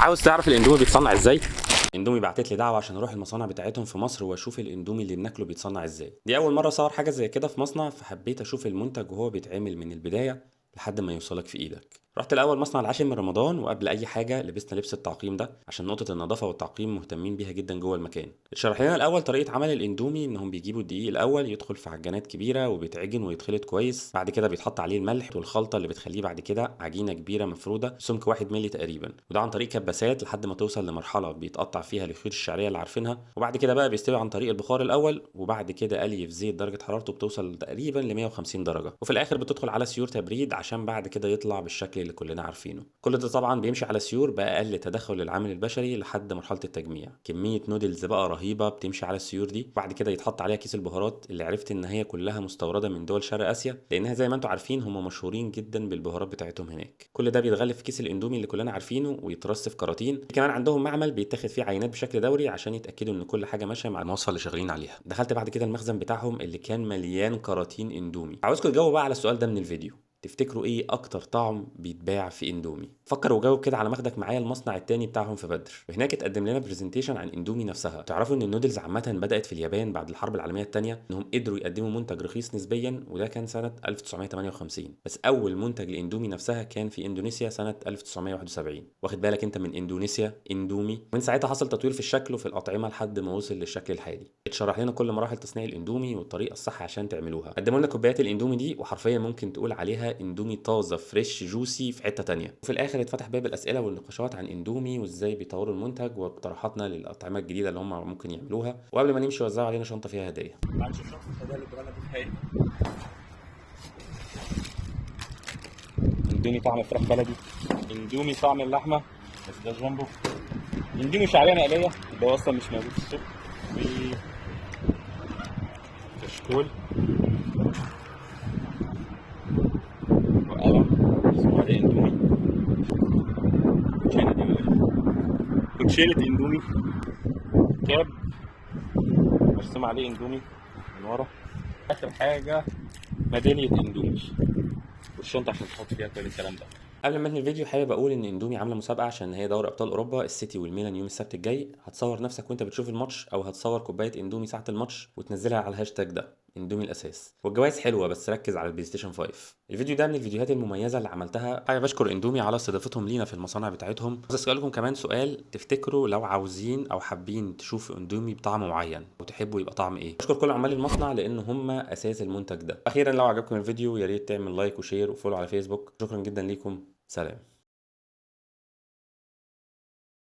عاوز تعرف الاندومي بيتصنع ازاي؟ اندومي بعتت لي دعوه عشان اروح المصانع بتاعتهم في مصر واشوف الاندومي اللي بناكله بيتصنع ازاي. دي اول مره اصور حاجه زي كده في مصنع، فحبيت اشوف المنتج وهو بيتعمل من البدايه لحد ما يوصلك في ايدك. رحت الاول مصنع العاشر من رمضان، وقبل اي حاجه لبسنا لبس التعقيم ده عشان نقطه النظافه والتعقيم مهتمين بيها جدا جوه المكان. اتشرح لنا الاول طريقه عمل الاندومي، انهم بيجيبوا الدقيق الاول يدخل في عجانات كبيره وبيتعجن ويتخلط كويس، بعد كده بيتحط عليه الملح والخلطه اللي بتخليه بعد كده عجينه كبيره مفروده سمك 1 مللي تقريبا، وده عن طريق كباسات لحد ما توصل لمرحله بيتقطع فيها الخيوط الشعريه اللي عارفينها، وبعد كده بقى بيستوي عن طريق البخار الاول، وبعد كده قلي في زيت درجه حرارته بتوصل تقريبا ل 150 درجه، وفي الاخر بتدخل على سيور تبريد عشان بعد كده يطلع بالشكل اللي كلنا عارفينه. كل ده طبعا بيمشي على سيور باقل تدخل للعامل البشري لحد مرحله التجميع. كميه نودلز بقى رهيبه بتمشي على السيور دي، وبعد كده يتحط عليها كيس البهارات اللي عرفت ان هي كلها مستورده من دول شرق اسيا، لانها زي ما انتم عارفين هم مشهورين جدا بالبهارات بتاعتهم هناك. كل ده بيتغلف في كيس الاندومي اللي كلنا عارفينه ويترص في كراتين. كمان عندهم معمل بيتاخد فيه عينات بشكل دوري عشان يتاكدوا ان كل حاجه ماشيه مع المواصفه اللي شغالين عليها. دخلت بعد كده المخزن بتاعهم اللي كان مليان كراتين اندومي. عاوزكم تجاوبوا بقى على السؤال ده من الفيديو، تفتكروا ايه اكتر طعم بيتباع في اندومي؟ فكر وجاوب كده على مخدك معايا المصنع التاني بتاعهم في بدر، وهناك اتقدم لنا برزنتيشن عن اندومي نفسها. تعرفوا ان النودلز عامه بدات في اليابان بعد الحرب العالميه الثانيه، انهم قدروا يقدموا منتج رخيص نسبيا، وده كان سنه 1958. بس اول منتج لاندومي نفسها كان في اندونيسيا سنه 1971. واخد بالك انت من اندونيسيا اندومي؟ ومن ساعتها حصل تطوير في الشكل وفي الاطعمه لحد ما وصل للشكل الحالي. اتشرح لنا كل مراحل تصنيع الاندومي والطريقه الصح عشان تعملوها. قدموا لنا كوبايات الاندومي دي، وحرفيا ممكن تقول عليها اندومي طازه فريش جوسي في حته تانية. وفي الاخر اتفتح باب الاسئله والنقاشات عن اندومي وازاي بيطوروا المنتج واقتراحاتنا للاطعمه الجديده اللي هم ممكن يعملوها، وقبل ما نمشي وزعوا علينا شنطه فيها هديه. معلش الشخص الهدايا اللي جوانا دي هي اندومي طعم فراخ بلدي، اندومي طعم اللحمه، بس ده جامبو، اندومي شعريه مقليه ده اصلا مش موجود في السوق، وكشكول وقلم اسمه عليه اندومي، كوتشينه دي ولا ايه؟ كوتشينه اندومي، كاب مرسوم عليه اندومي من ورا، اخر حاجه ميداليه اندومي والشنطه عشان تحط فيها كل الكلام ده. قبل ما انهي الفيديو حابب اقول ان اندومي عامله مسابقه عشان هي دوري ابطال اوروبا السيتي والميلان يوم السبت الجاي. هتصور نفسك وانت بتشوف الماتش، او هتصور كوبايه اندومي ساعه الماتش وتنزلها على الهاشتاج ده اندومي الاساس، والجوائز حلوه بس ركز على البلاي ستيشن 5. الفيديو ده من الفيديوهات المميزه اللي عملتها. حابب اشكر اندومي على استضافتهم لينا في المصانع بتاعتهم. عاوز اسالكم كمان سؤال، تفتكروا لو عاوزين او حابين تشوفوا اندومي بطعم معين وتحبوا يبقى طعم ايه؟ اشكر كل عمال المصنع لان هم اساس المنتج ده. اخيرا لو عجبكم الفيديو يا ريت تعمل لايك وشير وفولو على فيسبوك. شكرا جدا ليكم، سلام.